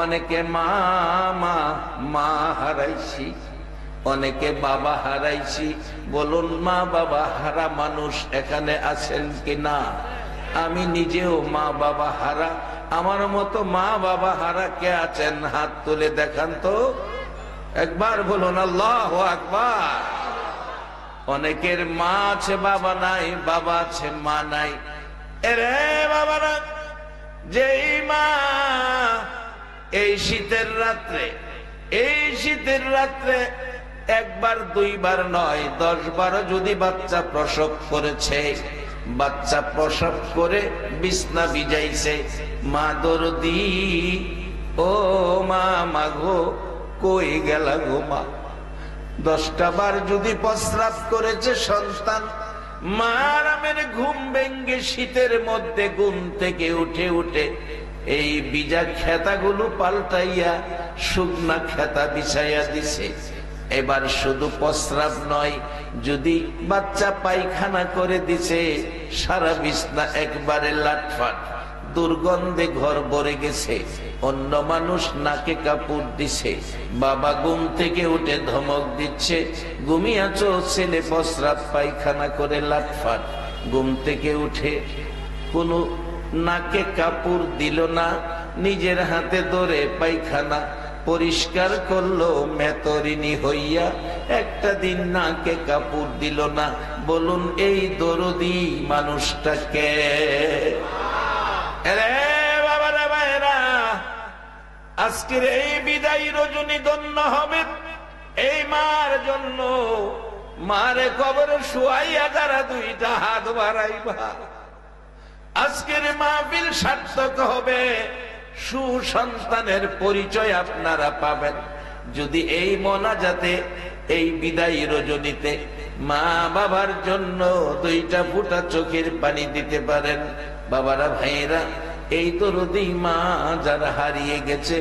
অনেকে মা মা মা হারাইছি, অনেকে বাবা হারাইছি। বলুন মা বাবা হারা মানুষ এখানে আছেন কিনা? আমি নিজেও মা বাবা হারা। আমার মতো মা বাবা হারা কে আছেন? হাত তুলে দেখান তো একবার, বলুন আল্লাহু আকবার। অনেকের মা আছে বাবা নাই, বাবা আছে মা নাই। এরে বাবারা, যেই মা এই শীতের রাত্রে একবার দুইবার নয় 10 বার যদি বাচ্চা প্রসব করেছে, বাচ্চা প্রসব করে বিছনা ভিজাইছে, মা দরদি, ও মা মাগো কই গেলা গো মা। 10টা বার যদি প্রস্রাব করেছে সন্তান, মা আরামের ঘুম ভেঙ্গে শীতের মধ্যে ঘুম থেকে উঠে এই ভিজা খেতাগুলো পাল্টাইয়া শুকনা খেতা বিছাইয়া দিছে। এবার শুধু প্রস্রাব নয়, যদি বাচ্চা পায়খানা করে দিছে, সারা বিছনা একবারে লাটফাট, দুর্গন্ধে ঘর ভরে গেছে। অন্য মানুষ নাকে কাপড় দিছে, বাবা ঘুম থেকে উঠে ধমক দিচ্ছে, ঘুমিয়েছো ছেলে প্রস্রাব পায়খানা করে লাটফাট। ঘুম থেকে উঠে কোনো নাকে কাপড় দিল না, নিজের হাতে ধরে পায়খানা পরিষ্কার করলো মেতরিনী হইয়া, একটা দিন নাকে কাপড় দিল না। বলুন এই দরদি মানুষটাকে? বাবারা ভাইরা, আজকের এই বিদায়ী রজনী ধন্য হবে এই মার জন্য। মারে কবর শুয়াইয়া যারা 2টা হাত বাড়াইবা, আজকের মাহফিল সার্থক হবে, সুসন্তানের পরিচয় আপনারা পাবেন যদি এই মোনাজাতে, এই বিদায়ী রজনীতে মা বাবার জন্য 2টা ফোঁটা চোখের পানি দিতে পারেন। বাবারা ভাইয়েরা, এই দরদি মা যারা হারিয়ে গেছে,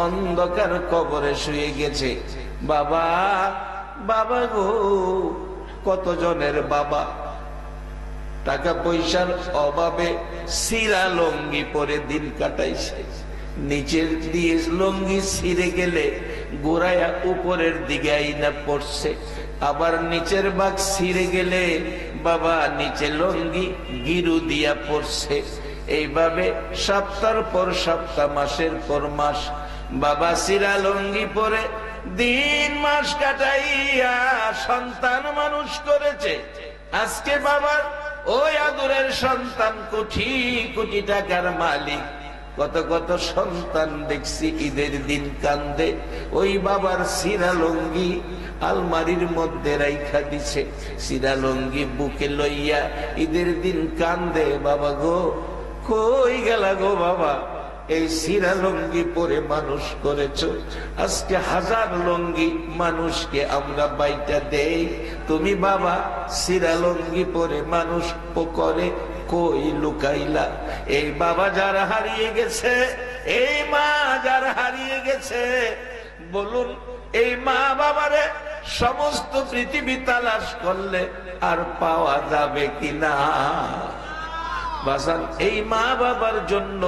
অন্ধকার কবরে শুয়ে গেছে, বাবা বাবা গো, কতজনের বাবা টাকা পয়সার অভাবে সিরা লঙ্গি পরে দিন কাটাইছে। নিচের দিয়ে লঙ্গি ছিঁড়ে গেলে গোড়ায়া উপরের দিকে আইনা পড়ছে, আবার নিচের ভাগ ছিঁড়ে গেলে বাবা নিচে লঙ্গি গিরু দিয়া পড়ছে। এইভাবে সপ্তাহ পর সপ্তাহ, মাসের পর মাস বাবা সিরা লঙ্গি পরে দিন মাস কাটাইয়া সন্তান মানুষ করেছে। আজকে বাবার ওই আদরের সন্তান কোটি কোটি টাকার মালিক। কত কত সন্তান দেখছি ঈদের দিন কান্দে, ওই বাবার সিরা লঙ্গি আলমারির মধ্যে রাইখা দিছে, সিরা লঙ্গি বুকে লইয়া ঈদের দিন কান্দে, বাবা গো কই গেলা গো বাবা, এই সিরা লঙ্গি পরে মানুষ করেছো। আজকে 1000 লঙ্গি মানুষকে আমরা বাইটা দেই, তুমি বাবা সিরা লঙ্গি পরে মানুষ করে কই লুকাইলা? এই বাবা যারা হারিয়ে গেছে, এই মা যারা হারিয়ে গেছে, বলুন এই মা বাবারে সমস্ত পৃথিবী তালাশ করলে আর পাওয়া যাবে কিনা? বাজান, এই মা বাবার জন্য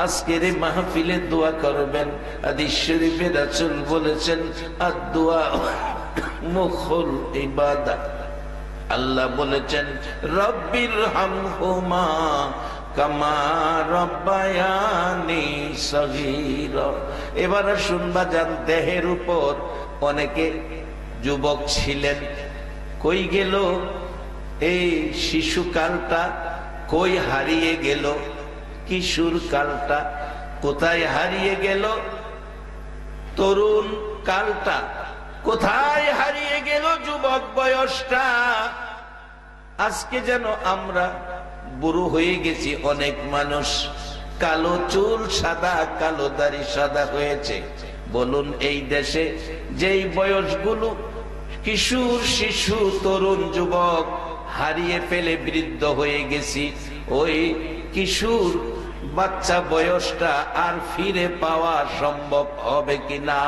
আজকের এই মাহফিলে দোয়া করবেন। হাদিস শরীফে রাসূল বলেছেন, আদ-দুআ মুখুল ইবাদা। আল্লাহ বলেছেন, রব্বির হামহুমা কামা রব্বায়ানি সগীরা। এবার শুনবা যান, দেহের উপর অনেকে যুবক ছিলেন, কই গেল এই শিশুকালটা? কই হারিয়ে গেল কিশোর কালটা? কোথায় হারিয়ে গেল তরুণ কালটা? কোথায় হারিয়ে গেল যুবক বয়সটা? আজকে যেন আমরা বুড়ো হয়ে গেছি। অনেক মানুষ কালো চুল সাদা, কালো দাড়ি সাদা হয়েছে। বলুন এই দেশে যেই বয়সগুলো কিশোর, শিশু, তরুণ, যুবক হারিয়ে ফেলে বৃদ্ধ হয়ে গেছি, ওই কিশোর বাচ্চা বয়সটা আর ফিরে পাওয়া সম্ভব হবে কিনা?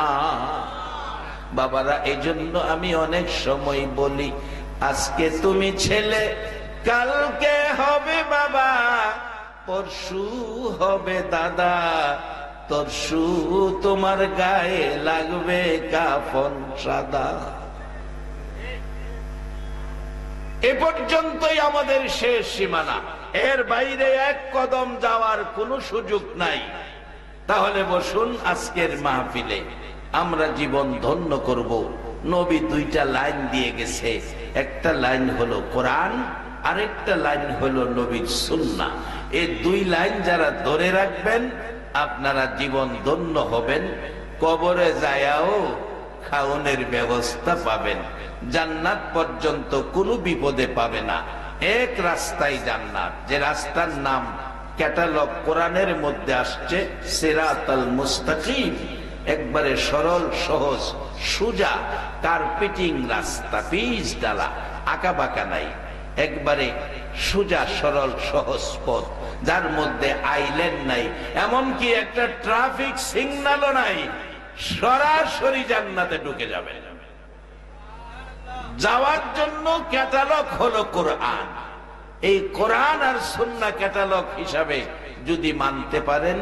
বাবারা, এই জন্য আমি অনেক সময় বলি, আজকে তুমি ছেলে, কালকে হবে বাবা, পরশু হবে দাদা, তরশু তোমার গায়ে লাগবে কাফন সাদা। এ পর্যন্তই আমাদের শেষ সীমানা, এর বাইরে এক কদম যাওয়ার কোনো সুযোগ নাই। তাহলে বসুন, আজকের মাহফিলে আমরা জীবন ধন্য করব। নবী দুইটা লাইন দিয়ে গেছে, একটা লাইন হলো কোরআন, আরেকটা লাইন হলো নবীর সুন্নাহ। এই দুই লাইন যারা ধরে রাখবেন আপনারা জীবন ধন্য হবেন, কবরে যায়াও খাওনের ব্যবস্থা পাবেন, জান্নাত পর্যন্ত কোনো বিপদে পাবে না। এক রাস্তায় জান্নাত, যে রাস্তার নাম ক্যাটালগ কোরআনের মধ্যে আসছে, সিরাতাল মুস্তাকিম, একবারে সরল সহজ সোজা কার্পেটিং রাস্তা, পিচ ডালা, আঁকা বাঁকা নাই, একবারে সোজা সরল সহজ পথ, যার মধ্যে আইল্যান্ড নাই, এমনকি একটা ট্রাফিক সিগন্যালও নাই, সরাসরি জান্নাতে ঢুকে যাবে। যাওয়ার জন্য ক্যাটালগ হলো কোরআন। এই কোরআন আর সুন্নাহ ক্যাটালগ হিসাবে যদি মানতে পারেন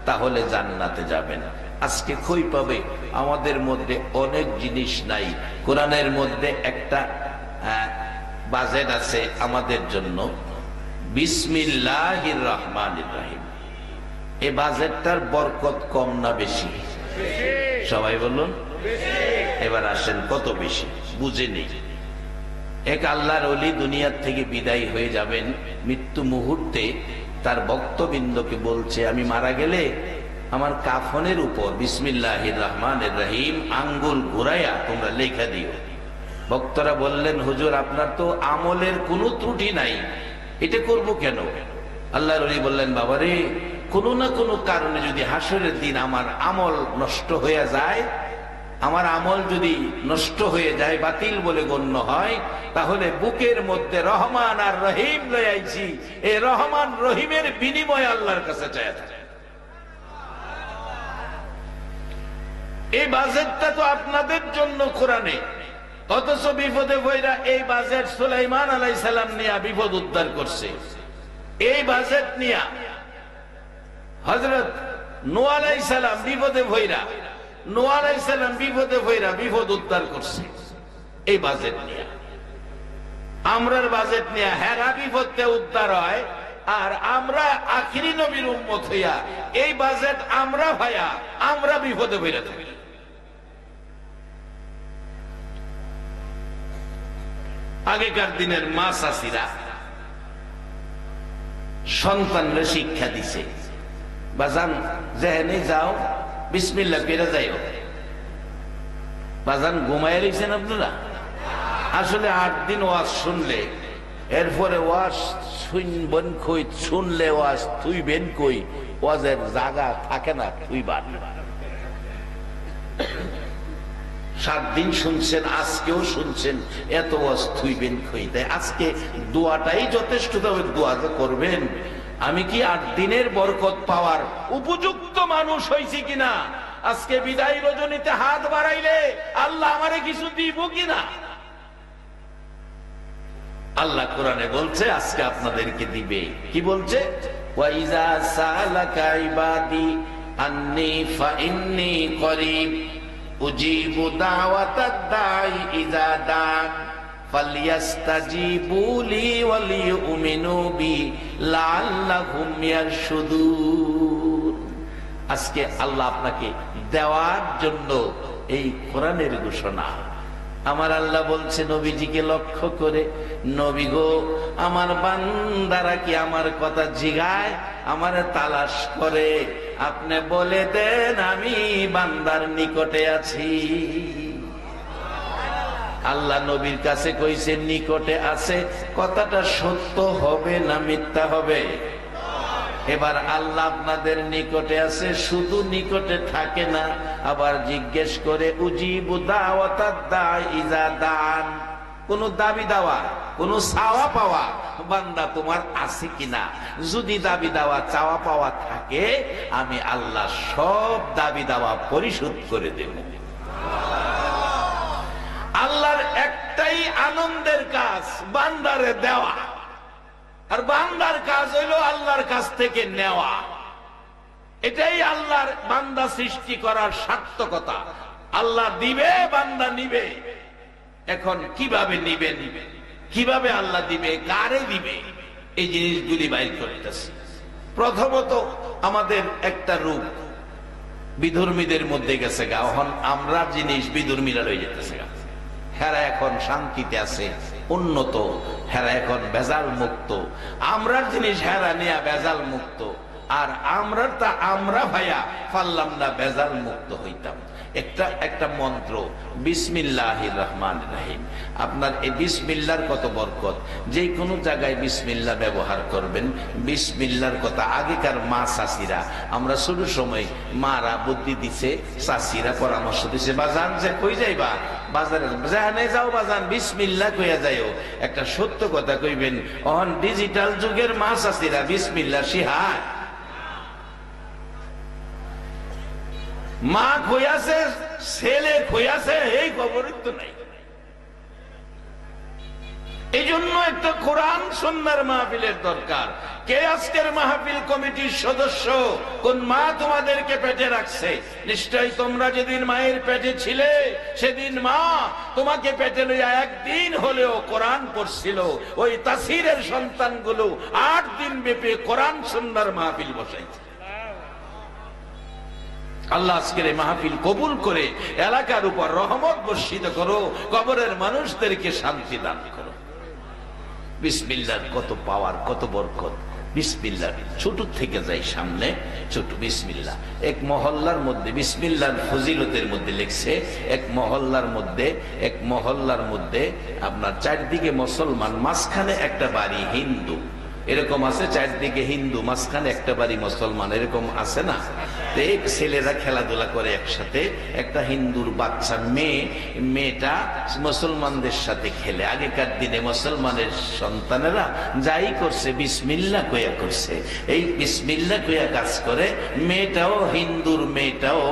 তাহলে জান্নাতে যাবেন। আজকে কই পাবে? আমাদের মধ্যে অনেক জিনিস নাই। কোরআনের মধ্যে একটা বাজেট আছে আমাদের জন্য, বিসমিল্লাহির রহমানির রহিম। এই বাজেটটার বরকত কম না বেশি? সবাই বলুন। এবার আসেন, কত বেশি বুঝে নেই। এক আল্লাহর ওলি দুনিয়ার থেকে বিদায় হয়ে যাবেন, মৃত্যু মুহূর্তে তার ভক্তবৃন্দকে বলছে, আমি মারা গেলে আমার কাফনের উপর বিসমিল্লাহির রহমানির রহিম আঙ্গুল ঘুরাইয়া তোমরা লেখা দিও। ভক্তরা বললেন, হুজুর আপনার তো আমলের কোনো ত্রুটি নাই, এটা করব কেন? আল্লাহর ওলি বললেন, বাবারে, কোনো না কোনো কারণে যদি হাসরের দিন আমার আমল নষ্ট হয়ে যায়, আমার আমল যদি নষ্ট হয়ে যায়, বাতিল বলে গণ্য হয়, তাহলে বুকের মধ্যে রহমান আর রহিম লয়ে আইছি, এই রহমান রহিমের বিনিময়ে আল্লাহর কাছে চাই। এই বাজেটটা তো আপনাদের জন্য কোরআনে, অথচ বিপদে বইরা এই বাজেট সুলাইমান আলাইহিস সালাম নিয়ে বিপদ উদ্ধার করছে। এই বাজেট নিয়ে হযরত নূহ আলাইহিস সালাম বিপদে বইরা, নূহ আলাইহিস সালাম বিপদে বইরা বিপদ উদ্ধার করছে এই বাজেট নিয়ে। আমরার বাজেট নিয়ে হেরা বিপদে উদ্ধার হয়, আর আমরা আখিরি নবীর উম্মত হইয়া এই বাজেট আমরা ভাইয়া আমরা বিপদে বইরা থাকি। আগেকার দিনের মা চাচিরা সন্তানরে শিক্ষা দিছে, বাজান যেহেনে যাও বিসমিল্লাহ পেরে যাইও। বাজান ঘুমায় রয়েছেন আপনারা? আসলে 8 দিন ওয়াজ শুনলে, এরপরে ওয়াজ শুনবেন কই, শুনলে ওয়াজ তুইবেন কই, ওয়াজের জায়গা থাকে না তুইবার। 7 দিন শুনছেন, আজকেও শুনছেন, এত ওয়াজ তুইবেন কই। তাই আজকে দোয়াটাই যথেষ্ট, তবে দোয়া যে করবেন, আমি কি 8 দিনের বরকত পাওয়ার উপযুক্ত মানুষ হয়েছি কিনা, আজকে বিদায় রজনীতে হাত বাড়াইলে আল্লাহ আমারে কিছু দিব কিনা। আল্লাহ কোরআনে বলছে আজকে আপনাদেরকে দিবে। কি বলছে? ওয়াইজা সালাকা ইবাদি আন্নী ফাইন্নী করিব উজিবু দাওয়াতাদ দাঈ ইযা দান ফালইস্তাজিবু লি ওয়ালিউমিনু বি লাআল্লাহুম ইয়ারশুদুন। আজকে আল্লাহ আপনাকে দেওয়ার জন্য এই কোরআনের ঘোষণা। আমার আল্লাহ বলছে নবীজিকে লক্ষ্য করে, নবী গো, আমার বান্দারা কি আমার কথা জিগায়, আমারে তালাশ করে, আপনি বলে দেন আমি বান্দার নিকটে আছি। আল্লাহ নবীর কাছে কইছে নিকটে আছে, কথাটা সত্য হবে না মিথ্যা হবে? এবার আল্লাহ আপনাদের নিকটে আছে, শুধু নিকটে থাকে না, আবার জিজ্ঞেস করে উজিবু দাওয়াতাদ দাঈ ইযা দান। কোন দাবি দাওয়া, কোন চাওয়া পাওয়া বান্দা তোমার আছে কিনা? যদি দাবি দাওয়া চাওয়া পাওয়া থাকে, আমি আল্লাহ সব দাবি দাওয়া পরিশোধ করে দেব। আল্লাহর একটাই আনন্দের কাজ, বান্দারে দেওয়া, আর বান্দার কাজ হইল আল্লাহর কাছ থেকে নেওয়া। এটাই আল্লাহর বান্দা সৃষ্টি করার সার্থকতা। আল্লাহ দিবে, বান্দা নিবে। এখন কিভাবে নিবে, কিভাবে আল্লাহ দিবে, কারে দিবে, এই জিনিসগুলি বাইর করতেছে। প্রথমত আমাদের একটা রূপ বিধর্মীদের মধ্যে গেছে গা, এখন আমরা জিনিস বিধর্মীরা লয়ে যেতেছে গা। হেরা এখন শান্তিতে আছে, উন্নত, হেরা এখন বেজাল মুক্ত। আমরার জিনিস হেরা নিয়ে বেজাল মুক্ত, আর আমরা ভাইয়া পারলাম না বেজাল মুক্ত হইতাম। একটা মন্ত্র বিসমিল্লাহির রহমানির রহিম। আপনার এই বিসমিল্লার কত বরকত। যে কোনো জায়গায় বিসমিল্লাহ ব্যবহার করবেন। বিসমিল্লার কথা আগেকার মা চাষিরা, আমরা ছোট সময় মারা বুদ্ধি দিছে, চাষিরা পরামর্শ দিছে, বাজান যে কই যাইবা, বাজারে জানে যাও বাজান বিসমিল্লাহ কইয়া যাইও। একটা সত্য কথা কইবেন, অন ডিজিটাল যুগের মা চাষিরা বিসমিল্লাহ শিহায়। মা খইয়াছে, ছেলে খইয়াছে, এই খবরই তো নাই। এই জন্য একটা কোরআন সুন্নাহর মাহফিলের দরকার। কে আজকের মাহফিল কমিটির সদস্য, কোন মা তোমাদেরকে পেটে রাখছে? নিশ্চয়ই তোমরা যেদিন মায়ের পেটে ছিলে, সেদিন মা তোমাকে পেটে লইয়া একদিন হলেও কোরআন পড়ছিল। ওই তাসিরের সন্তানগুলো 8 দিন ব্যাপী কোরআন সুন্নাহর মাহফিল বসাইছে। আল্লাহ আজকের এই মাহফিল কবুল করে এলাকার উপর রহমত বর্ষিত করো, কবরের মানুষদেরকে শান্তি দান করো। বিসমিল্লাহর কত পাওয়ার, কত বরকত। বিসমিল্লাহ ছোট থেকে যাই সামনে, ছোট বিসমিল্লাহ। এক মহল্লার মধ্যে বিসমিল্লাহর ফজিলতের মধ্যে লিখছে, এক মহল্লার মধ্যে আপনার চারদিকে মুসলমান, মাঝখানে একটা বাড়ি হিন্দু। এরকম আছে, চারদিকে হিন্দু, মাঝখানে একটা বাড়ি মুসলমান, এরকম আছে না? এক ছেলেরা খেলাধুলা করে একসাথে, একটা হিন্দুর বাচ্চা মেয়েটা মুসলমানদের সাথে খেলে। আগেকার দিনে মুসলমানের সন্তানেরা যাই করছে বিসমিল্লাহ কইয়া করছে। এই বিসমিল্লাহ কইয়া কাজ করে। মেয়েটাও, হিন্দুর মেয়েটাও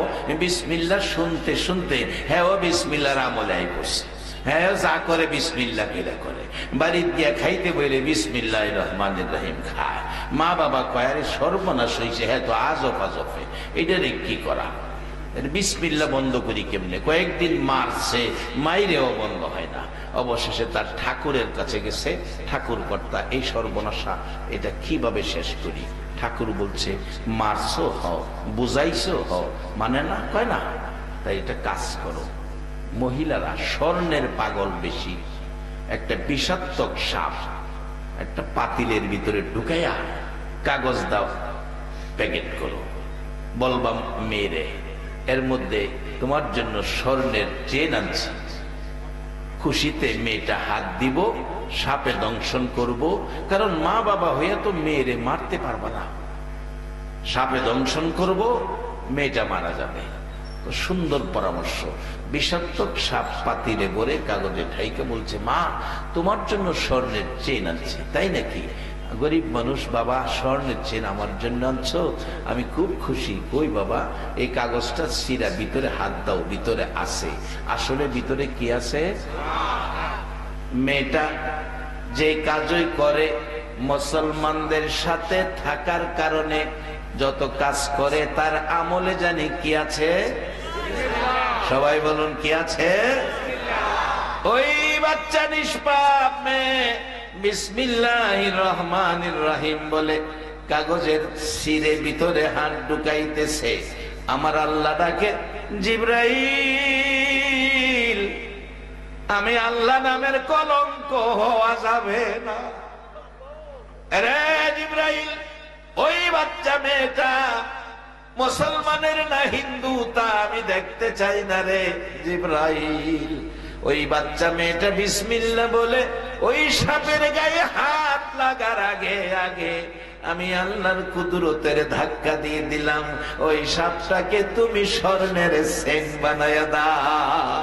বিসমিল্লাহ শুনতে শুনতে হ্যাঁ বিসমিল্লাহর আমলে আই করছে। হ্যাঁ যা করে বিসমিল্লাহ কইরা করে। বাড়ির গিয়া খাইতে বলে বিসমিল্লাহির রহমানির রহিম খায়। মা বাবা কয় আরে সর্বনাশ হইছে, হ্যাঁ তো আজব আজবে, এটারে কি করা, বিসমিল্লাহ বন্ধ করি কেমনে? কয়েকদিন মারছে, মাইরেও বন্ধ হয় না। অবশেষে তার ঠাকুরের কাছে গেছে, ঠাকুর কর্তা এই সর্বনাশা এটা কিভাবে শেষ করি? ঠাকুর বলছে মারছো হও, বুঝাইছো হও, মানে না, কয় না, তাই এটা কাজ করো। মহিলারা স্বর্ণের পাগল বেশি। একটা বিষাক্তক সাপ একটা পাতিলের ভিতরে ঢুকাইয়া কাগজ দাও, প্যাকেট করো, বলবা মেরে এর মধ্যে তোমার জন্য স্বর্ণের চেন আনছি। খুশিতে মেয়েটা হাত দিব, সাপে দংশন করব, কারণ মা বাবা হইয়া তো মেয়েরে মারতে পারবা না। সাপে দংশন করব, মেয়েটা মারা যাবে। সুন্দর পরামর্শ। বিষাক্তক সাপ পাতিলে ভরে কাগজে ঠাইকে বলছে মা তোমার জন্য স্বর্ণের চেন আনছি। তাই নাকি? গরিব মানুষ, বাবা স্বর্ণের চেন আমার জন্য আনছো, আমি খুব খুশি। কই বাবা, এই কাগজটা ছিঁড়া, ভিতরে হাত দাও, ভিতরে আছে। আসলে ভিতরে কি আছে? মেয়েটা যে কাজই করে মুসলমানদের সাথে থাকার কারণে যত কাজ করে তার আমলে জানি কি আছে? সবাই বলুন কি আছে? ওই বাচ্চা নিষ্পাপ মেয়ে বিসমিল্লাহির রহমানির রহিম বলে কাগজের ছিঁড়ে ভিতরে হাত ঢুকাইতেছে। আমার আল্লাহ ডাকে জিবরাইল, আমি আল্লাহ নামের কলঙ্ক হওয়া যাবে না রে জিবরাইল। ওই বাচ্চা মেয়েটা মুসলমানের না হিন্দু তা আমি দেখতে চাই না রে জিবরাইল। ওই বাচ্চা মেয়েটা বিসমিল্লাহ বলে ওই সাপের গায়ে হাত লাগার আগে আগে আমি আল্লাহর কুদরতের ধাক্কা দিয়ে দিলাম, ওই সাপটাকে তুমি স্বর্ণের চেন বানায়া দাও।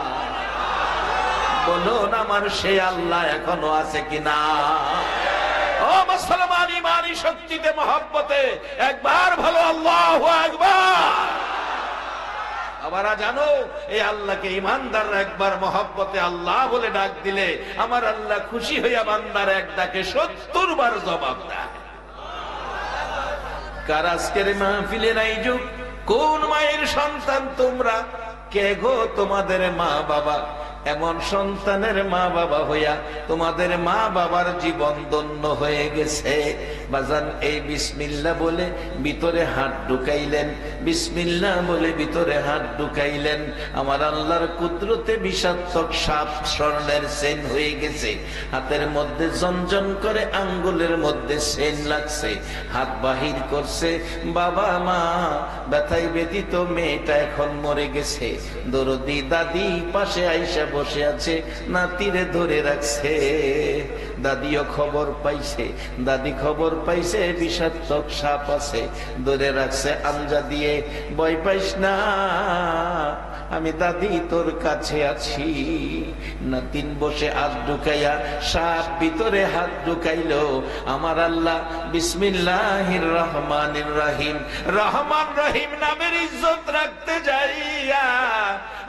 বলুন আমার সে আল্লাহ এখনো আছে কিনা? ও মুসলমান, ইমানি শক্তিতে মহব্বতে একবার ভালো আল্লাহু আকবার। আবার জানো এই আল্লাহকে ইমানদাররা একবার মহব্বতে আল্লাহ বলে ডাক দিলে আমার আল্লাহ খুশি হইয়া বান্দার এক ডাকে 70 বার জবাব দেয়। কার আজকের মাহফিলে নাই যোগ? কোন মায়ের সন্তান তোমরা? কে গো তোমাদের মা বাবা? এমন সন্তানের মা বাবা হইয়া তোমাদের মা বাবার জীবন ধন্য হয়ে গেছে। বাজান, এই বিসমিল্লাহ বলে ভিতরে হাত ঢুকাইলেন, বিসমিল্লাহ বলে ভিতরে হাত ঢুকাইলেন, আমার আল্লাহর কুদরতে বিষাক্ত সাপ স্বর্ণের চেন হয়ে গেছে। হাতের মধ্যে জনজন করে, আঙ্গুলের মধ্যে চেন লাগছে, হাত বাহির করছে। বাবা মা ব্যথায় ব্যথিত, মেয়েটা এখন মরে গেছে। দরদি দাদি পাশে আইসা বসে আছে, নাতিরে ধরে রাখছে। দাদিও খবর পাইছে, দাদি খবর পাইছে বিষাক্ত সাপ আছে, ধরে রাখছে আঞ্জা দিয়ে। ভয় পাইস না, আমি দাদি তোর কাছে আছি। নাতিন বসে হাত ঢুকাইয়া সাপ ভিতরে হাত ঢুকাইলো। আমার আল্লাহ বিসমিল্লাহির রহমানির রহিম, রহমান রহিম নামের ইজ্জত রাখতে যাইয়া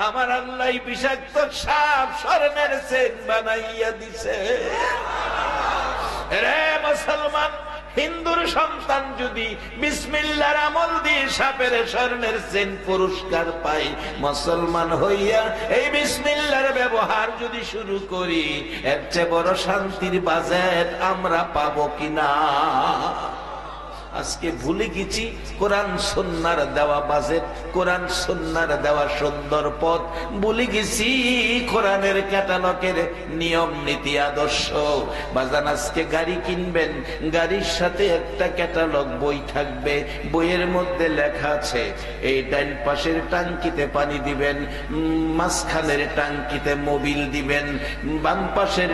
আমার আল্লাহ বিষাক্ত সাপ স্বর্ণের চেন বানাইয়া দিছে। রে মুসলমান, হিন্দুর সন্তান যদি বিসমিল্লাহর আমল দিয়ে সাপের স্বর্ণের চেন পুরস্কার পাই, মুসলমান হইয়া এই বিসমিল্লাহর ব্যবহার যদি শুরু করি, এর চেয়ে বড় শান্তির বাজেট আমরা পাবো কিনা? আজকে ভুলে গেছি কোরআন সুন্নাহর দেওয়া বাজেট, কোরআন সুন্নাহর দেওয়া সুন্দর পথ ভুলে গেছি, কোরআনের ক্যাটালগের নিয়ম নীতি আদর্শ। বাজান, আজকে গাড়ি কিনবেন, গাড়ির সাথে একটা ক্যাটালগ বই থাকবে। বইয়ের মধ্যে লেখা আছে এই ডান পাশের টাঙ্কিতে পানি দিবেন, মাঝখানের টাঙ্কিতে মোবিল দিবেন, বাম পাশের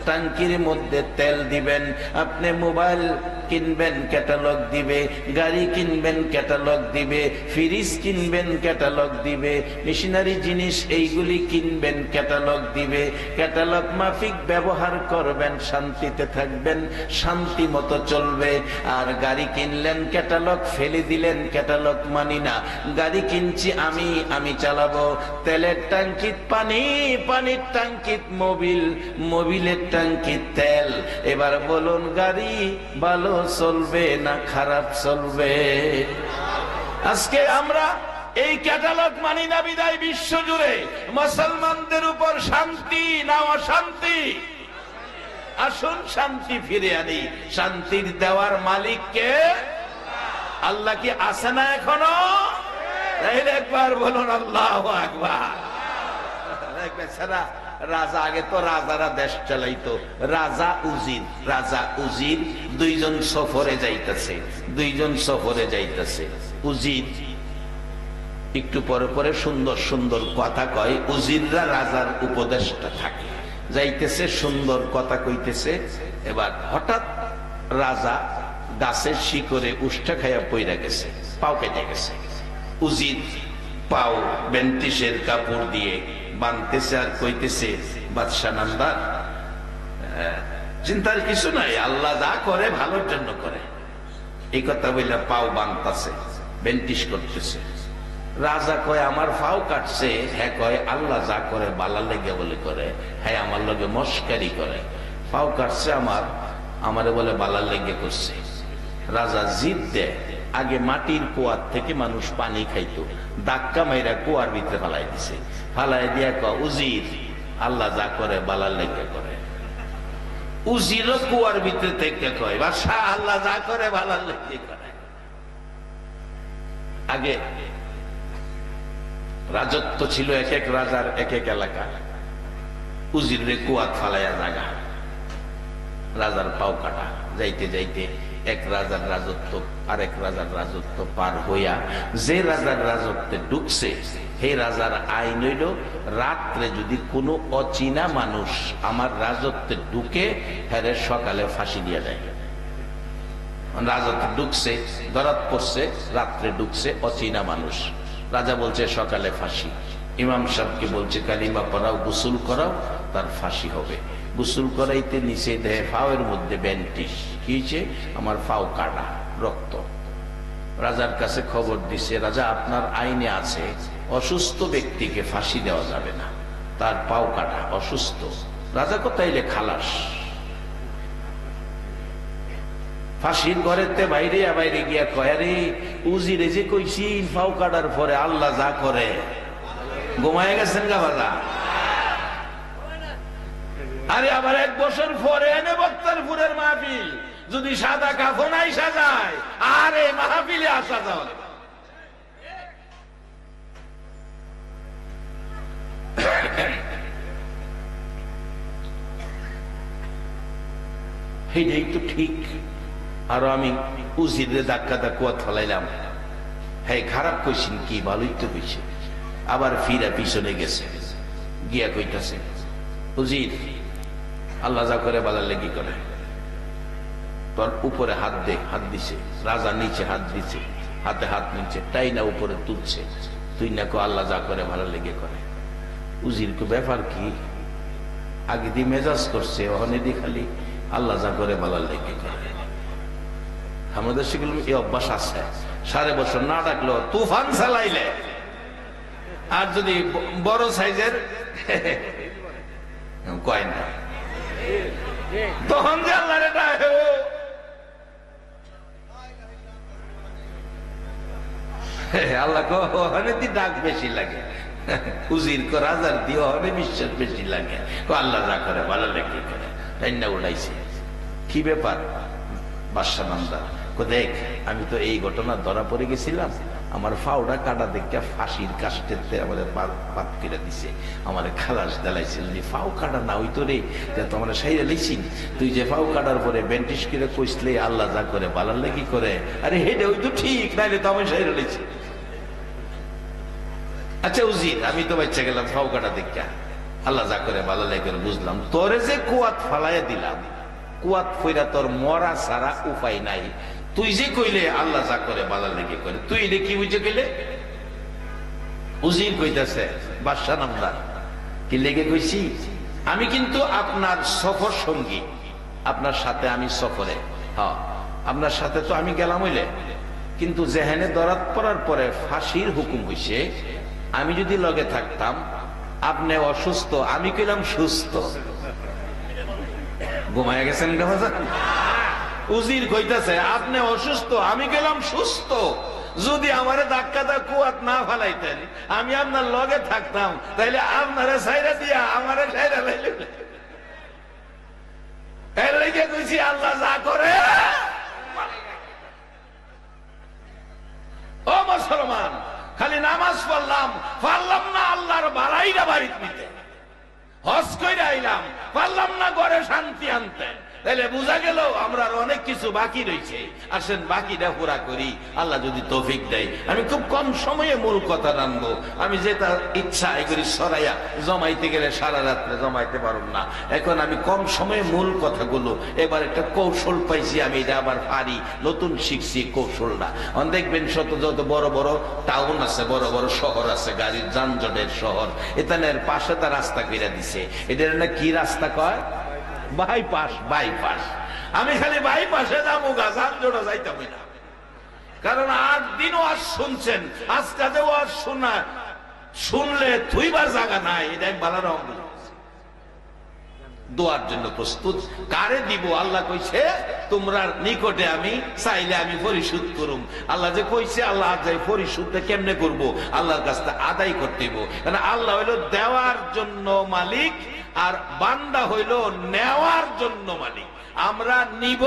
টাঙ্কির মধ্যে তেল দিবেন। আপনি মোবাইল কিনবেন, ক্যাটালগ দিবে, গাড়ি কিনবেন, ক্যাটালগ দিবে, ফ্রিজ কিনবেন, ক্যাটালগ দিবে, মেশিনারি জিনিস এইগুলি কিনবেন, ক্যাটালগ দিবে। ক্যাটালগ মাফিক ব্যবহার করবেন, শান্তিতে থাকবেন, শান্তি মতো চলবে। আর গাড়ি কিনলেন, ক্যাটালগ ফেলে দিলেন, ক্যাটালগ মানি না, গাড়ি কিনছি আমি চালাবো। তেলের টাঙ্কিত পানি, পানির টাঙ্কিত মোবিল, মোবিলের টাঙ্কিত তেল। এবার বলুন, গাড়ি ভালো চলবে না খারাপ চলবে? আজকে আমরা এই ক্যাটালগ মানি না বিদায় বিশ্ব জুড়ে মুসলমানদের উপর শান্তি না অশান্তি? আসুন শান্তি ফিরে আনি। শান্তির দেওয়ার মালিক কে? আল্লাহ কি আছে না এখনো? একবার বলুন আল্লাহু আকবার। বেচারা রাজা, আগে তো রাজারা দেশ চালাইতো, রাজা উজির, রাজা উজির দুইজন সফরে যাইতেছে, দুইজন সফরে যাইতেছে। উজির একটু পরে পরে সুন্দর সুন্দর কথা কয়, উজিররা রাজার উপদেশটা থাকে, যাইতেছে সুন্দর কথা কইতেছে। এবার হঠাৎ রাজা গাছের শিকড়ে উষ্টা খাইয়া পইরা গেছে, পাও কেটে গেছে। উজির পাও বেন্টিসের কাপড় দিয়ে বানতেছে আর কইতেছে, বাদশাহ নামদার, চিন্তার কিছু নাই, আল্লাহ যা করে ভালোর জন্য করে। এই কথা বইলা পাও বানতাছে, বেন্টিস করতেছে। রাজা কয়, আমার পাও কাটছে। হ্যাঁ কয়, আল্লাহ যা করে বালা লেগে বলে করে। হ্যাঁ, আমার লগে মস্কারি করে। পাও কাটছে আমারে বলে বালা লেগে করছে। রাজা জিদ দেয়, আগে মাটির কুয়ার থেকে মানুষ পানি খাইতো, ধাক্কা মাইরা কুয়ার ভিতরে ফালাই দিছে। ফালাই দিয়া কয়, উজির, আল্লাহ যা করে বালার লেগে করে। উজিরও কুয়ার ভিতরে থেকে কয়, বাদশা, আল্লাহ যা করে বালার লেগে করে। আগে রাজত্ব ছিল এক এক রাজার এক এক এলাকা। উজির রে কুয়াত ফালাইয়া জাগা, রাজার পাও কাটা। যাইতে যাইতে এক রাজার রাজত্ব আরেক রাজার রাজত্ব পার হইয়া যে রাজার রাজত্বে ঢুকছে, হে রাজার আইন হইল, রাত্রে যদি কোনো অচেনা মানুষ আমার রাজত্বে ঢুকে, হ্যাঁ সকালে ফাঁসি দিয়া দেয়। রাজত্বে ঢুকছে, ধরাত পড়ছে, রাত্রে ঢুকছে অচেনা মানুষ, রাজা বলছে সকালে ফাঁসি। ইমাম সাহেবকে বলছে, কালিমা পড়াও, গোসল করাও, তার ফাঁসি হবে। গোসল করাইতে নিচে দেয় ফাওয়ের মধ্যে ব্যান্টিস। কি হয়েছে? আমার ফাও কাটা, রক্ত। রাজার কাছে খবর দিছে, রাজা আপনার আইনে আছে অসুস্থ ব্যক্তিকে ফাঁসি দেওয়া যাবে না, তার পাও কাটা, অসুস্থ। রাজা কোথাইলে খালাস। ফাঁসির ঘরেতে বাইরে বাইরে গিয়া কয়, আরে উজিরে যে কইছি ফাও কাটার পরে আল্লাহ যা করে। ঘুমায় গেছেন গা বাজা? আরে আবার 1 বছর পরে এনে বক্তারপুরের মাহফিল যদি সাদা কাফনাই সাজায়, আরে মাহফিলে আসা যাওয়া এইটাই তো ঠিক। আর আমি উজিরে ধাক্কা কুয়াত ফলাইলাম, হ্যাঁ খারাপ কইছেন কি, ভালোই তো কইছে। আবার ফিরা পিছনে গেছে, গিয়া কইতাছে, উজির আল্লাহ যা করে বালার লেগি করে। তোর উপরে হাত দে, হাত দিছে। রাজা নিচে হাত দিছে, হাতে হাত নিচে, তাই না উপরে তুলছে। তুই না কো আল্লাহ যা করে ভালো লেগে করে। উজির কো ব্যাপার কি? আগে দি মেজাজ করছে, ওখানে দি খালি আল্লাহ যা করে বালার লেগে করে। আমাদের সেগুলো এই অভ্যাস আছে। 7.5 বছর না ডাকলো তুফান চালাইলে, আর যদি বড় সাইজের কয় না, তখন যে আল্লাহরে ডাকে, আল্লাহ ওখানে দি ডাক বেশি লাগে। উজির কো রাজার দিয়ে ওখানে বিশ্বাস বেশি লাগে। আল্লাহ যা করে ভালো লেগে করে, তাই না উড়াইছে। কি ব্যাপার? বাদশা নামদার কো, দেখ আমি তো এই ঘটনা ধরা পড়ে গেছিলাম, আমার ফাউডা কাটা দেখে ফাঁসির কাস্টেতে আমাদের বাদ কেটে দিছে, আমার খালাস দেলাইছে। যদি ফাউ কাটা না হইতো রে, তো আমরা সাইরে লিছি। তুই যে ফাউ কাটার পরে বেন্টিস করে কইসলে আল্লাহ যা করে বালার লেগি করে, আরে হেডে ওই তো ঠিক, নাইলে তো আমি সাইরে লিছি। আচ্ছা উজির, আমি তো বাচ্চা গেলাম ফাউ কাটা দেখা, আল্লাহ যা করে বালা লেগে করে বুঝলাম। তোরে যে কুয়াত ফালাইয়া দিলাম, কুয়াত ফইরা তোর মরা সারা উপায় নাই। তুই যে কইলে আল্লাহ যা করে বালা লেগে করে, তুই এটা কি বুঝে কইলে? উজির কইতাছে, বাদশা নামদার কি লেগে কইছি, আমি কিন্তু আপনার সফর সঙ্গী, আপনার সাথে আমি সফরে, হ্যাঁ আপনার সাথে তো আমি গেলাম হইলে, কিন্তু জেহেনে দরাত পড়ার পরে ফাঁসির হুকুম হইছে, আমি যদি লগে থাকতাম, আপনি অসুস্থ, আমি কইলাম সুস্থ। ঘুমায় গেছেন গামাজান? উজির কইতাছে, আপনি অসুস্থ, আমি গেলাম সুস্থ। যদি আমারে ধাক্কা দা কুয়াত না ফালাইতেন, আমি আপনার লগে থাকতাম, তাইলে আপনারে ছাইরা দিয়া আমারে ছাইরা লাইলে। এর লেগে কইছি আল্লাহ যা করে। ও মুসলমান, খালি নামাজ পারলাম না আল্লাহর বাড়াইরা বাড়িতে নিতে, হজ কইরা আইলাম, পারলাম না ঘরে শান্তি আনতে, তাহলে বোঝা গেল আমরা অনেক কিছু বাকি রয়েছে। আসেন বাকিটা পুরা করি, আল্লাহ যদি তৌফিক দেয়। আমি খুব কম সময়ে মূল কথা রাখবো। আমি যেটা ইচ্ছা এই করি সরাইয়া জমাইতে গেলে সারা রাত্রে জমাইতে পারব না। এখন আমি কম সময়ে মূল কথাগুলো, এবার একটা কৌশল পাইছি, আমি এটা আবার পারি, নতুন শিখছি কৌশলটা। দেখবেন যত বড় বড় টাউন আছে, বড় বড় শহর আছে, গাড়ির যানজটের শহর, এখানের পাশে তা রাস্তা করে দিছে। এটা না কি রাস্তা কয়? বাইপাস। বাইপাস। আমি খালি বাইপাসে যাবো, যানজট যাইতাম না। কারণ 8 দিন ওয়াজ শুনছেন, আজকে যে ওয়াজ শুনলে থুইবার জায়গা নাই, এটা এক ভালো রঙ। দোয়ার জন্য প্রস্তুত কারে দিব? আল্লাহ কইছে তোমরা নিকটে আমি চাইলে আমি পরিশোধ করুম। আল্লাহ যে কইছে, আল্লাহ যাই পরিশোধটা কেমনে করব? আল্লাহর কাছে আদায় করতে হইব। কারণ আল্লাহ হইল দেওয়ার জন্য মালিক, আর বান্দা হইল নেওয়ার জন্য মালিক। আমরা নিব,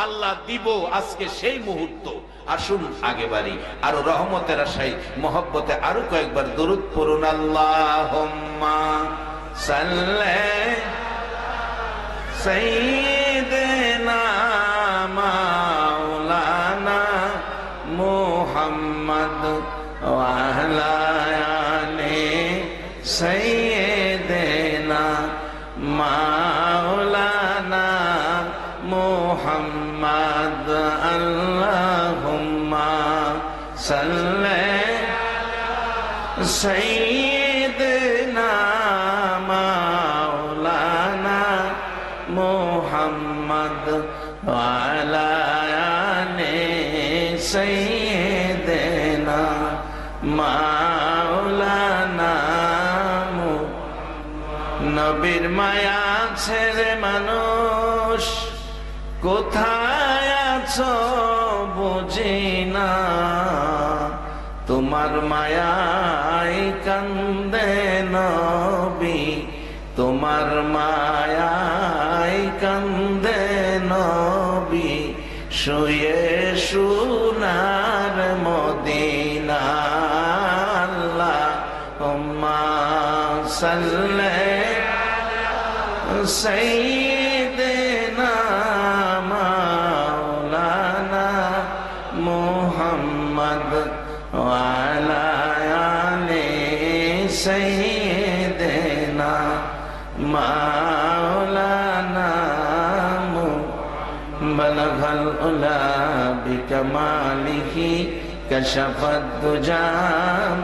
আল্লাহ দিব। আজকে সেই মুহূর্ত। আসুন আগে বাড়ি, আরো রহমতের আশায় মহব্বতে আরো কয়েকবার দরুদ পড়ুন। আল্লাহুম্মা সাল্লি সাইয়্যিদিনা মাওলানা মুহাম্মদ ওয়া আলা আলি সাইয়্যিদিনা মাওলানা মুহাম্মদ। আল্লাহুম্মা সাল্লি সাইয়্যিদিনা মাওলানা মুহাম্মদ ওয়া আলা আলি সাইয়্যিদিনা মাওলানা। নবীর মায়া ছেড়ে মানুষ কোথায় আছো বুঝি না, তোমার মায়ায় কান্দে নবী, তোমার মায়ায় কান্দে নবী, শুয়ে সোনার মদিনা। আল্লাহুম্মা সাল্লি সাইয়্যিদিনা মাওলানা মুহাম্মদ ওয়া আলা আলি সাইয়্যিদিনা মাওলানা বালাগাল উলা বিকামালিহি কাশাফাদ দুজা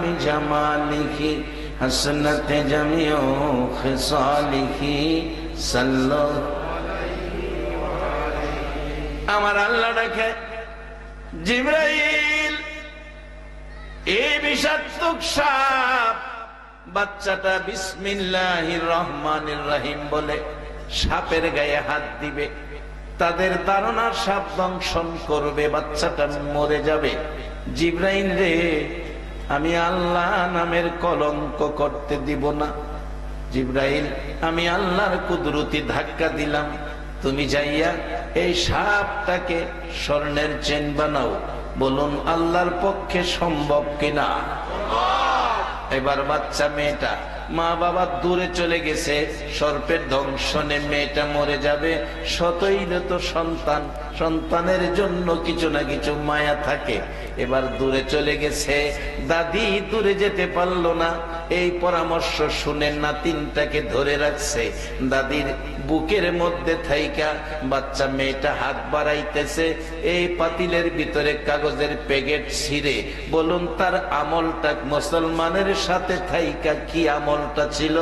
বিজামালিহি হাসনাত জামিউ খিসালিহি সাল্লাল্লাহু আলাইহি ওয়া আলিহি। আমার আল্লাহ ডাকে, জিবরাইল এই বিষাক্ত সাপ। বাচ্চাটা বিসমিল্লাহির রহমানির রহিম বলে সাপের গায়ে হাত দিবে, তাদের ধারণা সাপ দংশন করবে, বাচ্চাটা মরে যাবে। জিবরাইল রে, আমি আল্লাহ নামের কলঙ্ক করতে দিব না। জিবরাইল, আমি আল্লাহর কুদরতি ধাক্কা দিলাম, তুমি যাইয়া এই সাপটাকে স্বর্ণের চেন বানাও। বলুন আল্লাহর পক্ষে সম্ভব কিনা? এবার বাচ্চা মেয়েটা, মা বাবা দূরে চলে গেছে, সর্পের দংশনে মেয়েটা মরে যাবে। সতই তো সন্তান, সন্তানের জন্য কিছু না কিছু মায়া থাকে। এবার দূরে চলে গেছে, দাদি দূরে যেতে পারলো না। এই পরামর্শ শুনে নাতিনটাকে ধরে রাখছে, দাদির বুকের মধ্যে থাইকা বাচ্চা মেয়েটা হাত বাড়াইতেছে। এই পাতিলের ভিতরে কাগজের প্যাকেট ছিঁড়ে, বলুন তার আমলটা মুসলমানের সাথে থাইকা কি আমলটা ছিল?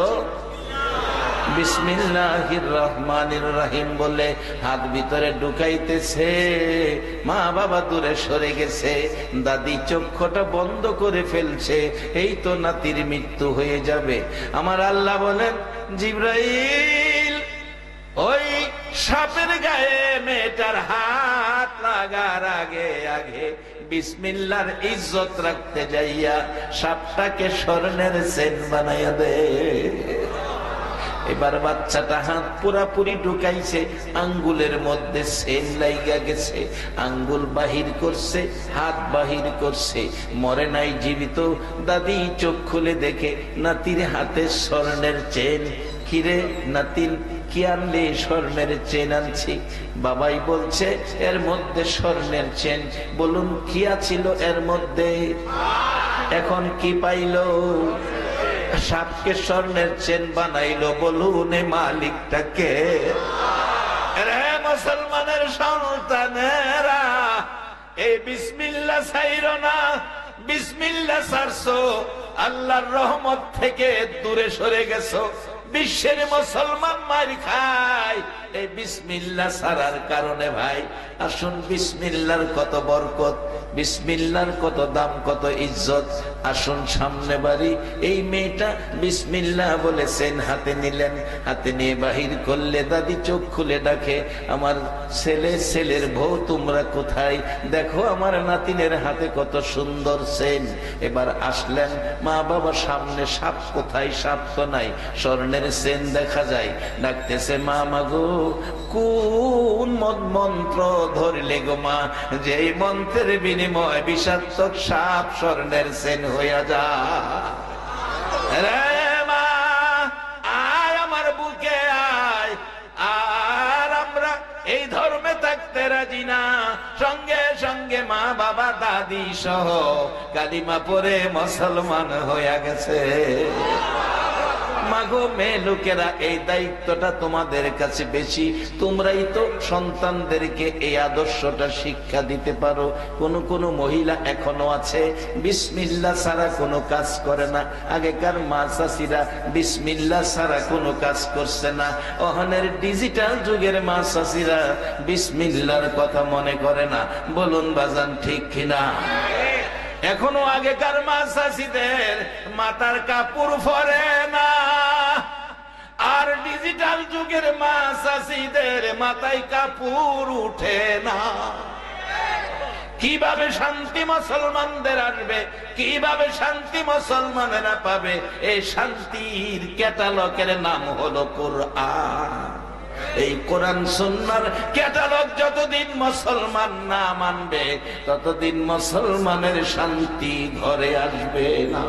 বিসমিল্লাহির রহমানির রহিম বলে হাত ভিতরে ঢুকাইতেছে। মা বাবা দূরে সরে গেছে, দাদি চক্ষুটা বন্ধ করে ফেলছে, এই তো নাতির মৃত্যু হয়ে যাবে। আমার আল্লাহ বলেন, জিবরাইল ওই সাপের গায়ে মেয়েটার হাত লাগার আগে আগে বিসমিল্লাহর ইজ্জত রাখতে যাইয়া সাপটাকে স্বর্ণের চেন বানাইয়া দে। এবার বাচ্চাটা হাত পুরাপুরি ঢুকাইছে, আঙ্গুলের মধ্যে চেন লাইগা গেছে, আঙ্গুল বাহির করছে, হাত বাহির করছে, মরে নাই, জীবিত। দাদি চোখ খুলে দেখে নাতির হাতে স্বর্ণের চেন। কিরে নাতিন, কি আনলি? স্বর্ণের চেন আনছি। বাবাই বলছে এর মধ্যে স্বর্ণের চেন। বলুন কি আছিল এর মধ্যে? এখন কি পাইলো? সাপকে স্বর্ণের চেন বানাইলো। বলুন মালিকটাকে? রে মুসলমানের সন্তানেরা, এই বিসমিল্লাহ ছাইরো না। বিসমিল্লাহ ছাড়ছো, আল্লাহর রহমত থেকে দূরে সরে গেছো। বিশ্বের মুসলমান মার খায় এই বিসমিল্লাহ ছাড়ার কারণে। ভাই আসুন, বিসমিল্লাহর কত বরকত, বিসমিল্লাহর কত দাম, কত ইজ্জত। আসুন সামনে বাড়ি। এই মেয়েটা বিসমিল্লাহ বলেছেন, হাতে নিলেন, হাতে নিয়ে বাহির করলে দাদি চোখ খুলে ডাকে, আমার ছেলে, ছেলের বউ তোমরা কোথায়? দেখো আমার নাতিনের হাতে কত সুন্দর চেন। এবার আসলেন মা বাবা সামনে, সাপ কোথায়? সাপ তো নাই, স্বর্ণের চেন দেখা যায়। ডাকতেছে, মা মাগো কোন মন্ত্র ধরলে গো মা, যে মন্ত্রের বিনিময় বিষাক্ত সাপ স্বর্ণের চেন হইয়া যা। রে মা আয় আমার বুকে আয়, আর আমরা এই ধর্মে থাকতে রাজি না। সঙ্গে সঙ্গে মা বাবা দাদি সহ কালিমা পড়ে মুসলমান হইয়া গেছে। মাগো মেয়ে লোকেরা, এই দায়িত্বটা তোমাদের কাছে বেশি। তোমরাই তো সন্তানদেরকে এই আদর্শটা শিক্ষা দিতে পারো। কোন কোন মহিলা এখনো আছে বিসমিল্লাহ ছাড়া কোনো কাজ করে না। আগেকার মা চাষিরা বিসমিল্লাহ ছাড়া কোনো কাজ করছে না। ওখানের ডিজিটাল যুগের মা চাষিরা বিসমিল্লাহর কথা মনে করে না। বলুন বাজান ঠিক কিনা? এখনো আগেকার মা চাষিদের মাথার কাপড় পরে না, আর ডিজিটাল যুগের মা চাষিদের মাথায় কাপড় উঠে না। কিভাবে শান্তি মুসলমানদের আসবে, কিভাবে শান্তি মুসলমানেরা পাবে? এই শান্তির ক্যাটালগের নাম হলো কোরআন। এই কোরআন সুন্নাহর ক্যাটালগ যতদিন মুসলমান না মানবে, ততদিন মুসলমানের শান্তি ঘরে আসবে না।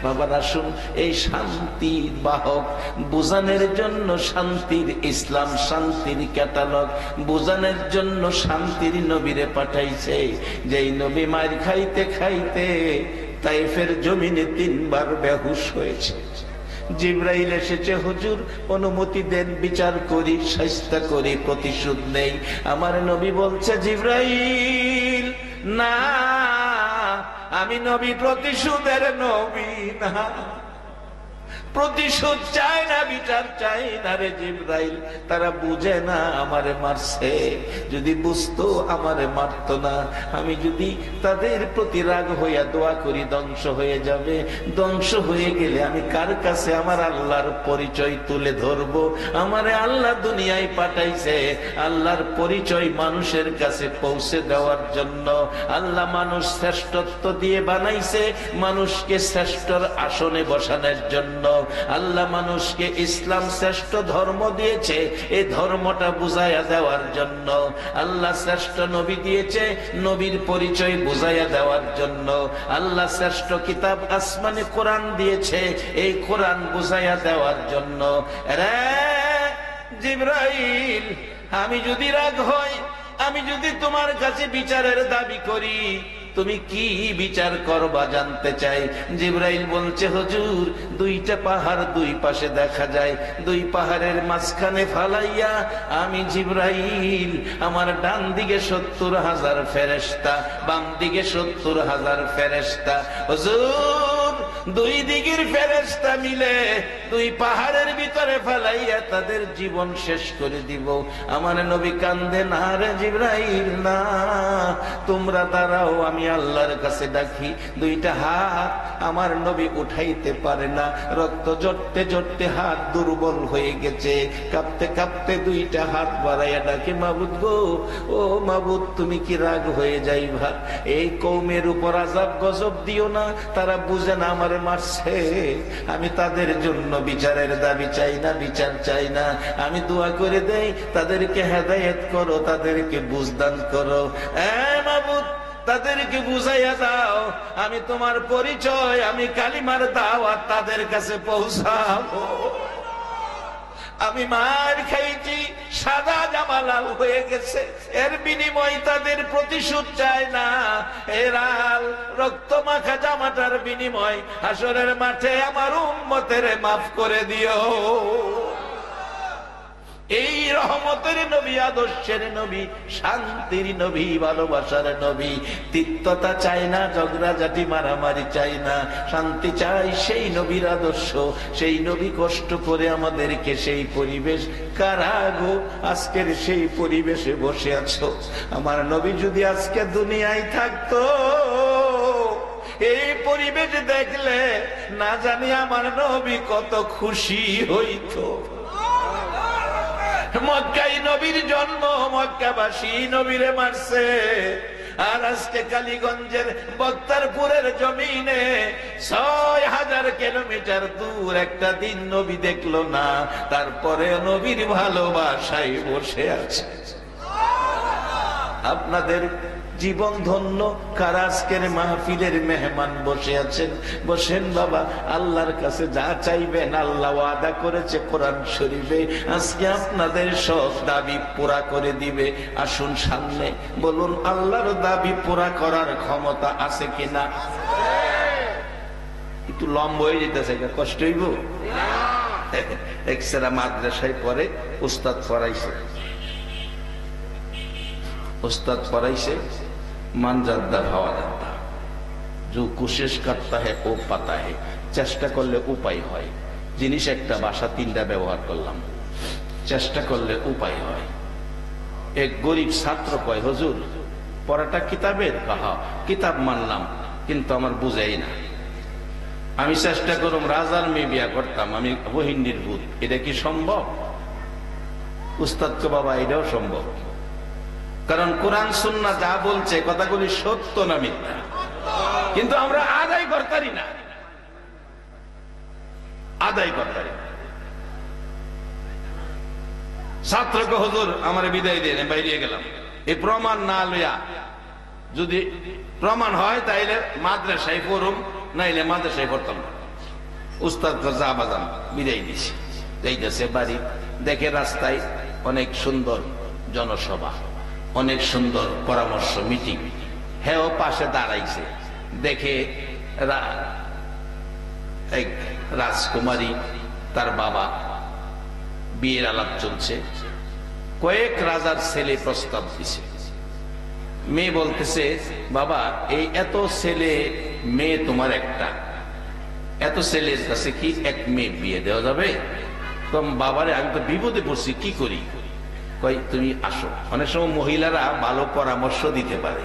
বাবার আসুন, এই শান্তির বাহক বুঝানোর জন্য শান্তির ইসলাম, শান্তির ক্যাটালগ বুঝানোর জন্য শান্তির নবীরে পাঠাইছে। যেই নবী মার খাইতে খাইতে তাইফের জমিনে 3 বার বেহুশ হয়েছে। জিবরাইল এসেছে, হুজুর অনুমতি দেন, বিচার করি, শাস্তা করি, প্রতিশোধ নেই। আমার নবী বলছে, জিবরাইল না, আমি নবী প্রতিশোধের নবী না, প্রতিশোধ চাই না, বিচার চাই না রে জিবরাইল। তারা বুঝে না আমারে মারছে, যদি বুঝতো আমারে মারতো না। আমি যদি তাদের প্রতি রাগ হইয়া দোয়া করি, ধ্বংস হয়ে যাবে। ধ্বংস হয়ে গেলে আমি কার কাছে আমার আল্লাহর পরিচয় তুলে ধরবো? আমারে আল্লাহ দুনিয়ায় পাঠাইছে আল্লাহর পরিচয় মানুষের কাছে পৌঁছে দেওয়ার জন্য। আল্লাহ মানুষ শ্রেষ্ঠত্ব দিয়ে বানাইছে, মানুষকে শ্রেষ্ঠর আসনে বসানোর জন্য। আল্লাহ মানুষকে ইসলাম শ্রেষ্ঠ ধর্ম দিয়েছে, এই ধর্মটা বুঝাইয়া দেওয়ার জন্য। আল্লাহ শ্রেষ্ঠ নবী দিয়েছে, নবীর পরিচয় বুঝাইয়া দেওয়ার জন্য। আল্লাহ শ্রেষ্ঠ কিতাব আসমানি কোরআন দিয়েছে, এই কোরআন বুঝাইয়া দেওয়ার জন্য। রে জিবরাইল, আমি যদি রাগ হই, আমি যদি তোমার কাছে বিচারের দাবি করি, তুমি কি বিচার করবা জানতে চাই। জিবরাইল বলছে, হুজুর 2টা পাহাড় 2 পাশে দেখা যায়, 2 পাহাড়ের মাঝখানে ফালাইয়া আমি জিবরাইল, আমার ডান দিকে 70,000 ফেরেশতা, বাম দিকে 70,000 ফেরেশতা। হুজুর 2 দিকের ফেরেশতা মিলে 2 পাহাড়ের ভিতরে ফালাইয়া তাদের জীবন শেষ করে দিব। আমার নবী কান্দে, না রে জিবরাইল না, তোমরা দাঁড়াও, আমি আল্লাহর কাছে ডাকি। 2টা হাত আমার নবী উঠাইতে পারে না, রক্ত জড়তে জড়তে হাত দুর্বল হয়ে গেছে, কাঁপতে কাঁপতে 2টা হাত বাড়াইয়া ডাকে, মাবুদ গো, ও মাবুদ, তুমি কি রাগ হয়ে যাইবা? এই কওমের উপর আযাব গজব দিও না, তারা বুঝে না আমারে মারছে। আমি তাদের জন্য বিচারের দাবি চাই না, বিচার চাই না। আমি দোয়া করে দেই, তাদেরকে হেদায়েত করো, তাদেরকে বুঝদান করো। মাবুদ, তাদেরকে বুঝাইয়া দাও, আমি তোমার পরিচয়, আমি কালিমার দাওয়াত তাদের কাছে পৌঁছাবো। আমি মার খাইছি, সাদা জামা লাল হয়ে গেছে, এর বিনিময় তাদের প্রতিশোধ চায় না। এরা রক্ত মাখা জামাটার বিনিময় হাসরের মাঠে আমার উম্মতের মাফ করে দিও। এই রহমতের নবী, আদর্শের নবী, শান্তির নবী, ভালোবাসার নবী। তিক্ততা চাই না, ঝগড়াঝাটি মারামারি চাই না, শান্তি চাই। সেই নবীর আদর্শ, সেই নবী কষ্ট করে আমাদেরকে সেই পরিবেশ, কারা গো আজকের সেই পরিবেশে বসে আছো? আমার নবী যদি আজকে দুনিয়ায় থাকতো, এই পরিবেশ দেখলে না জানি আমার নবী কত খুশি হইতো। মক্কায় নবীর জন্ম, মক্কাবাসী নবীরে মারছে, আর আজকে কালীগঞ্জের বক্তারপুরের জমিনে 6000 কিলোমিটার দূর একটা দিন নবী দেখলো না, তারপরে নবীর ভালোবাসায় বসে আছে। আপনাদের জীবন ধন্য। কারা আজকের মাহফিলের মেহমান বসে আছেন? বসেন বাবা, আল্লাহর কাছে যা চাইবেন আল্লাহ ওয়াদা করেছে কোরআন শরীফে, আজকে আপনাদের সব দাবি পুরা করে দিবে। আসুন সামনে, বলুন আল্লাহর দাবি পুরা করার ক্ষমতা আছে কিনা? একটু লম্বা হয়ে যেতেছে, কষ্ট হইব। এক্সরা মাদ্রাসায় পরে উস্তাদ পড়াইছে, মান জাদ্দা ভাওয়া জাদ্দা, जो कोशिश करता है वो पाता है। চেষ্টা করলে উপায় হয়। জিনিস একটা, ভাষা 3টা ব্যবহার করলাম, চেষ্টা করলে উপায় হয়। এক গরিব ছাত্র কয়, হুজুর পড়াটা কিতাবের? কাহা কিতাব মানলাম, কিন্তু আমার বুঝাই না। আমি চেষ্টা করুম রাজার মেয়ে বিয়া করতাম, আমি বহিন্দির ভূত, এটা কি সম্ভব? উস্তাদ কো বাবা এটাও সম্ভব। কারণ কোরআন সুন্নাহ যা বলছে কথাগুলি সত্য না মিথ্যা, কিন্তু আমরা আদায় করতারি না, আদায় করতারি না। ছাত্রকে হুজুর আমার বিদায় দিয়ে বাইরে গেলাম, এই প্রমাণ না লইয়া, যদি প্রমাণ হয় তাইলে মাদ্রাসায় পড়ুম, নাইলে মাদ্রাসায় পড়তাম না। উস্তাদ যা বাজান বিদায় দিছে, যাইতেছে বাড়ি, দেখে রাস্তায় অনেক সুন্দর জনসভা, অনেক সুন্দর পরামর্শ মিটিং, হ্যাঁ পাশে দাঁড়াইছে, দেখে এক রাজকুমারী তার বাবা, বিয়ের আলাপ চলছে, কয়েক রাজার ছেলে প্রস্তাব দিছে। মেয়ে বলতেছে, বাবা এই এত ছেলে মেয়ে তোমার একটা, এত ছেলের কাছে কি এক মেয়ে বিয়ে দেওয়া যাবে? কম বাবারে আমি তো বিপদে পড়ছি, কি করি? কই তুমি আসো। অনেক সময় মহিলারা ভালো পরামর্শ দিতে পারে,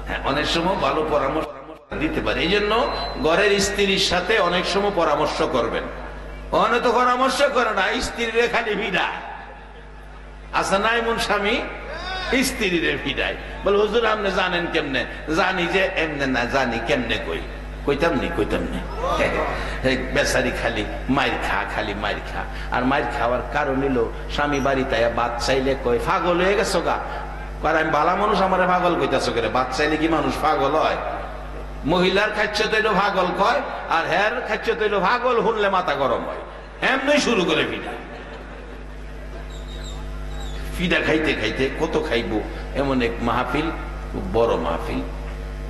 হ্যাঁ অনেক সময় ভালো পরামর্শ দিতে পারে, এই জন্য ঘরের স্ত্রীর সাথে অনেক সময় পরামর্শ করবেন। অনেক তো পরামর্শ করে না, স্ত্রীরে খালি ভিড়ায়। আচ্ছা না এমন স্বামী স্ত্রীরে ভিড়ায়, বলে হুজুর আপনি জানেন কেমনে? জানি যে এমনে না, জানি কেমনে কই, কইতাম নি বেচারি খালি মায়ের খা, খালি মায়ের খা। আর মায়ের খাওয়ার কারণ হলো স্বামী বাড়িতে বাদ চাইলে কয় পাগল হয়ে গেছো গা। আমি বালা মানুষ, আমার পাগল কইতাছো করে? বাদ চাইলে কি মানুষ পাগল হয়? মহিলার খাচ্ছ তৈল পাগল কয়, আর হ্যার খাচ্ছ তৈল পাগল শুনলে মাথা গরম হয়। এমনি শুরু করে ফিডা ফিডা খাইতে খাইতে কত খাইবো। এমন এক মাহফিল, খুব বড় মাহফিল,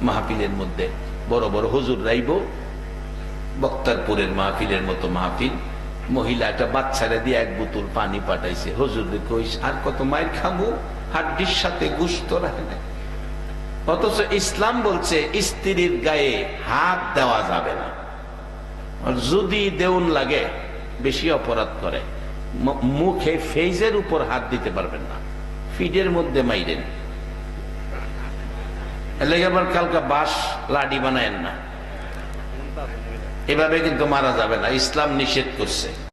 মাহফিলের মধ্যে বড় বড় হুজুর রাইব, বক্তারপুরের মাহফিলের মতো মাহফিল। মহিলা একটা বাচ্চারা দিয়ে এক বোতল পানি পাঠাইছে, হুজুর কই আর কত মায়ের খাবো, হাড্ডির সাথে গুস্ত রাখে না। অথচ ইসলাম বলছে স্ত্রীর গায়ে হাত দেওয়া যাবে না, আর যদি দেউন লাগে বেশি অপরাধ করে। মুখে ফেজের উপর হাত দিতে পারবেন না, ফিডের মধ্যে মাইরেন। এলাকা আবার কালকা বাঁশ লাডি বানায়েন না, এভাবে কিন্তু মারা যাবে না, ইসলাম নিষেধ করছে।